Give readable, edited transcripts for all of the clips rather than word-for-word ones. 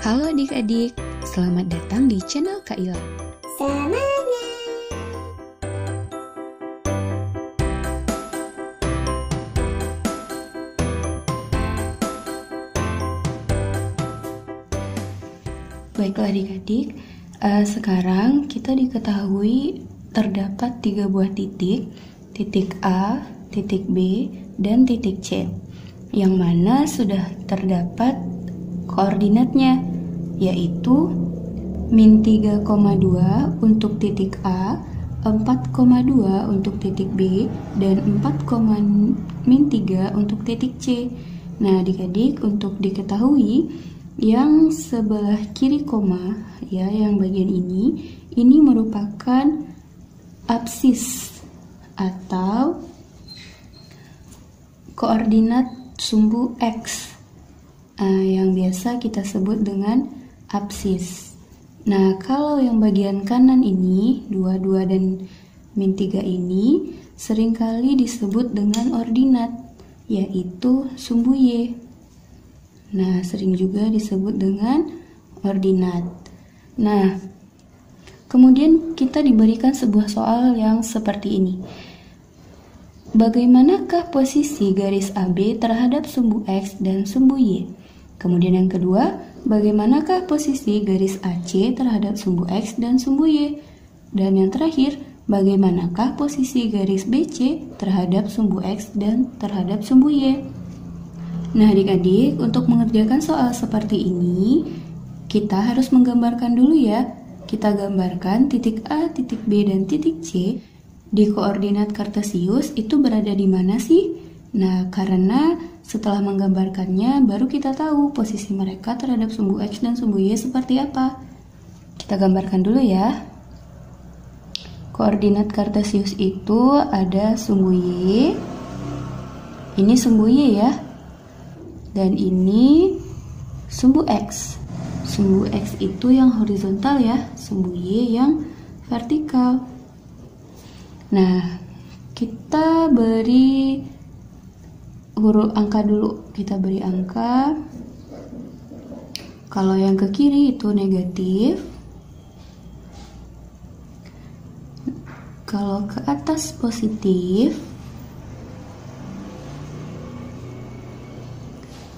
Halo adik-adik, selamat datang di channel Kak Ila. Semangat! Baiklah adik-adik, sekarang kita diketahui terdapat 3 buah titik, titik A, titik B, dan titik C, yang mana sudah terdapat koordinatnya, yaitu min 3,2 untuk titik A, 4,2 untuk titik B, dan min 3 untuk titik C. Nah adik-adik, untuk diketahui yang sebelah kiri koma, ya, yang bagian ini merupakan absis atau koordinat sumbu X, yang biasa kita sebut dengan absis. Nah, kalau yang bagian kanan ini, 22 dan min 3 ini, seringkali disebut dengan ordinat, yaitu sumbu Y. Nah, sering juga disebut dengan ordinat. Nah, kemudian kita diberikan sebuah soal yang seperti ini. Bagaimanakah posisi garis AB terhadap sumbu X dan sumbu Y? Kemudian yang kedua, bagaimanakah posisi garis AC terhadap sumbu X dan sumbu Y? Dan yang terakhir, bagaimanakah posisi garis BC terhadap sumbu X dan terhadap sumbu Y? Nah adik-adik, untuk mengerjakan soal seperti ini, kita harus menggambarkan dulu ya. Kita gambarkan titik A, titik B, dan titik C di koordinat kartesius itu berada di mana sih? Nah, karena setelah menggambarkannya, baru kita tahu posisi mereka terhadap sumbu X dan sumbu Y seperti apa. Kita gambarkan dulu ya. Koordinat kartesius itu ada sumbu Y. Ini sumbu Y ya. Dan ini sumbu X. Sumbu X itu yang horizontal ya, sumbu Y yang vertikal. Nah, kita beri huruf angka dulu. Kita beri angka. Kalau yang ke kiri itu negatif. Kalau ke atas positif.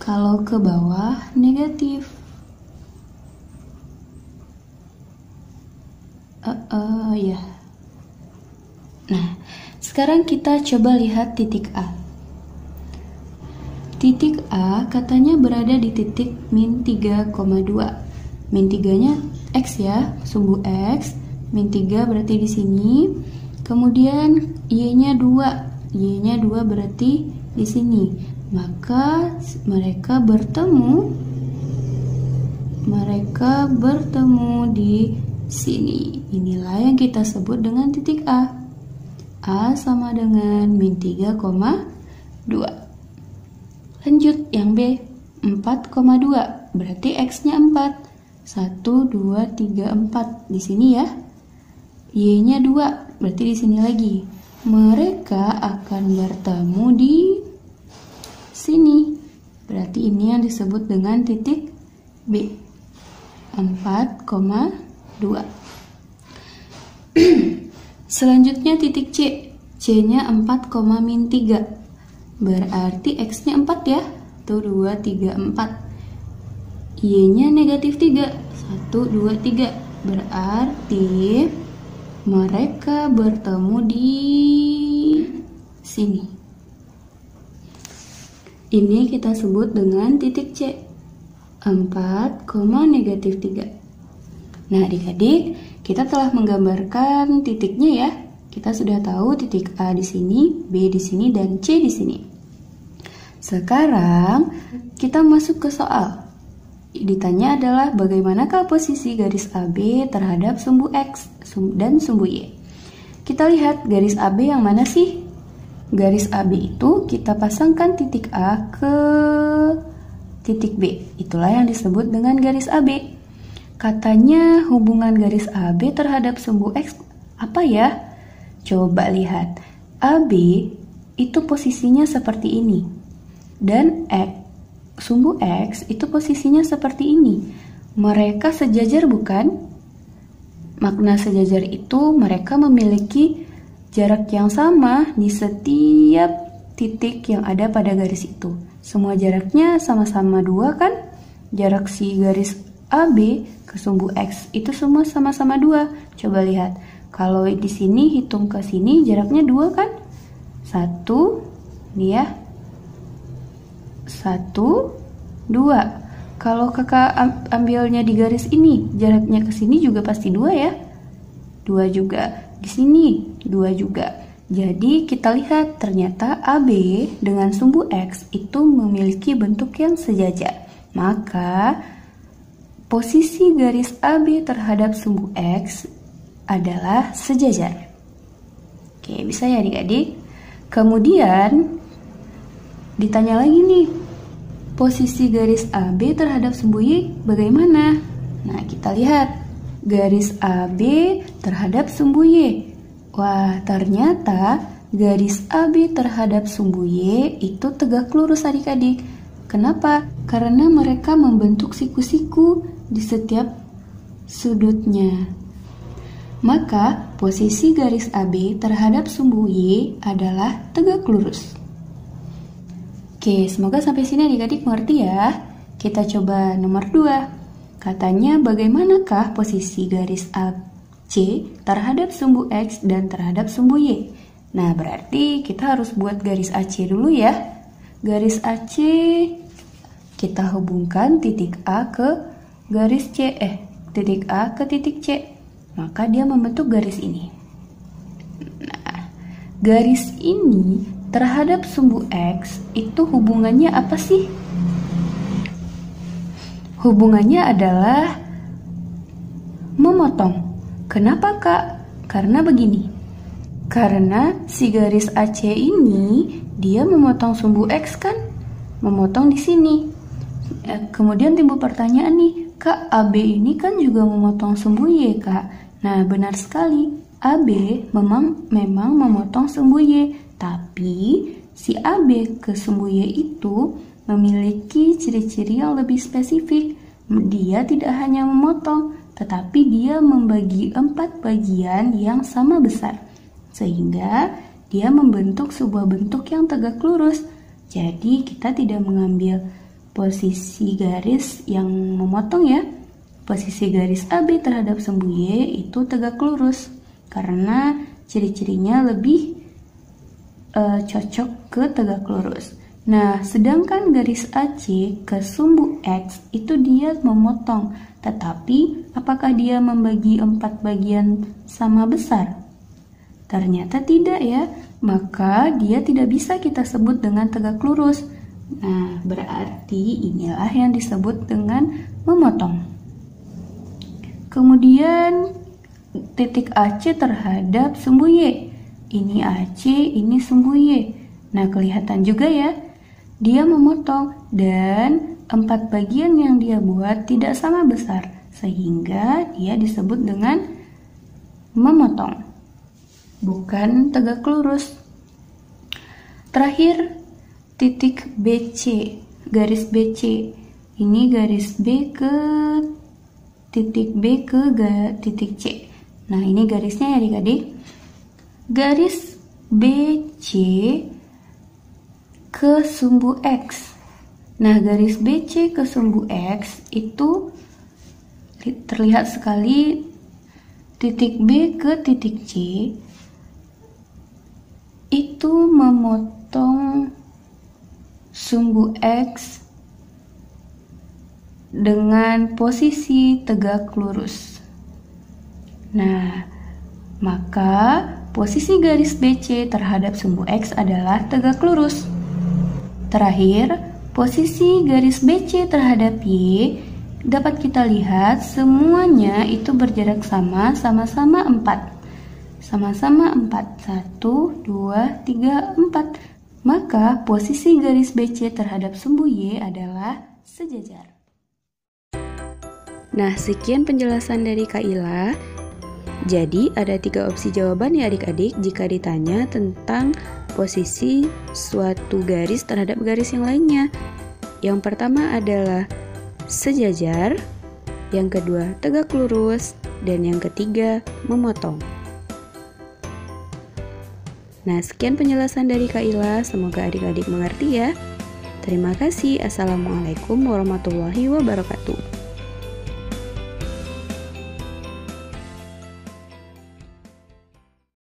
Kalau ke bawah negatif. Ya. Nah, sekarang kita coba lihat titik A. Titik A katanya berada di titik min 3,2. Min 3-nya X ya, sumbu X. Min 3 berarti di sini. Kemudian Y-nya 2. Y-nya 2 berarti di sini. Maka mereka bertemu di sini. Inilah yang kita sebut dengan titik A. A sama dengan min 3,2. Lanjut yang B, 4,2. Berarti X-nya 4. 1, 2, 3, 4. Di sini ya. Y-nya 2. Berarti di sini lagi. Mereka akan bertemu di sini. Berarti ini yang disebut dengan titik B. 4,2. Selanjutnya titik C. C-nya 4, min 3. Berarti X-nya 4 ya. Tuh 2, 3, 4. Y-nya negatif 3. 1, 2, 3. Berarti mereka bertemu di sini. Ini kita sebut dengan titik C. 4, negatif 3. Nah adik-adik, kita telah menggambarkan titiknya ya. Kita sudah tahu titik A di sini, B di sini, dan C di sini. Sekarang kita masuk ke soal. Ditanya adalah bagaimanakah posisi garis AB terhadap sumbu X dan sumbu Y. Kita lihat garis AB yang mana sih? Garis AB itu kita pasangkan titik A ke titik B. Itulah yang disebut dengan garis AB. Katanya hubungan garis AB terhadap sumbu X apa ya? Coba lihat. AB itu posisinya seperti ini. Dan sumbu X itu posisinya seperti ini. Mereka sejajar bukan? Makna sejajar itu mereka memiliki jarak yang sama di setiap titik yang ada pada garis itu. Semua jaraknya sama-sama 2 kan? Jarak si garis AB ke sumbu X itu semua sama-sama 2. Coba lihat. Kalau di sini hitung ke sini jaraknya 2 kan? 1, ini ya. 1, 2. Kalau kakak ambilnya di garis ini, jaraknya ke sini juga pasti 2 ya. 2 juga. Di sini 2 juga. Jadi kita lihat ternyata AB dengan sumbu X itu memiliki bentuk yang sejajar. Maka posisi garis AB terhadap sumbu X adalah sejajar. Oke, bisa ya adik-adik? Kemudian ditanya lagi nih, posisi garis AB terhadap sumbu Y bagaimana? Nah, kita lihat garis AB terhadap sumbu Y. Wah, ternyata garis AB terhadap sumbu Y itu tegak lurus adik-adik. Kenapa? Karena mereka membentuk siku-siku di setiap sudutnya. Maka posisi garis AB terhadap sumbu Y adalah tegak lurus. Oke, semoga sampai sini adik-adik mengerti ya. Kita coba nomor 2. Katanya bagaimanakah posisi garis AC terhadap sumbu X dan terhadap sumbu Y? Nah, berarti kita harus buat garis AC dulu ya. Garis AC kita hubungkan titik A ke garis C, titik A ke titik C. Maka dia membentuk garis ini. Nah, garis ini terhadap sumbu X itu hubungannya apa sih? Hubungannya adalah memotong. Kenapa Kak? Karena begini. Karena si garis AC ini dia memotong sumbu X kan? Memotong di sini. Kemudian timbul pertanyaan nih, Kak, AB ini kan juga memotong sumbu Y Kak. Nah, benar sekali. AB memang memotong sumbu Y. Tapi si AB ke sumbu Y itu memiliki ciri-ciri yang lebih spesifik. Dia tidak hanya memotong, tetapi dia membagi 4 bagian yang sama besar. Sehingga dia membentuk sebuah bentuk yang tegak lurus. Jadi kita tidak mengambil posisi garis yang memotong ya. Posisi garis AB terhadap sumbu Y itu tegak lurus. Karena ciri-cirinya lebih cocok ke tegak lurus. Nah, sedangkan garis AC ke sumbu X itu dia memotong. Tetapi, apakah dia membagi 4 bagian sama besar? Ternyata tidak ya. Maka dia tidak bisa kita sebut dengan tegak lurus. Nah, berarti inilah yang disebut dengan memotong. Kemudian, titik AC terhadap sumbu Y. Ini AC, ini sumbu Y. Nah, kelihatan juga ya, dia memotong dan 4 bagian yang dia buat tidak sama besar, sehingga dia disebut dengan memotong, bukan tegak lurus. Terakhir, titik BC, garis BC. Ini garis B ke titik B ke titik C. Nah, ini garisnya ya adik-adik. Garis BC ke sumbu X. Nah, garis BC ke sumbu X itu terlihat sekali titik B ke titik C itu memotong sumbu X dengan posisi tegak lurus. Nah, maka posisi garis BC terhadap sumbu X adalah tegak lurus. Terakhir, posisi garis BC terhadap Y dapat kita lihat semuanya itu berjarak sama-sama 4. Sama-sama 4. 1, 2, 3, 4. Maka posisi garis BC terhadap sumbu Y adalah sejajar. Nah, sekian penjelasan dari Kak Ila. Jadi ada 3 opsi jawaban ya adik-adik jika ditanya tentang posisi suatu garis terhadap garis yang lainnya. Yang pertama adalah sejajar, yang kedua tegak lurus, dan yang ketiga memotong. Nah, sekian penjelasan dari Kak Ila, semoga adik-adik mengerti ya. Terima kasih. Assalamualaikum warahmatullahi wabarakatuh.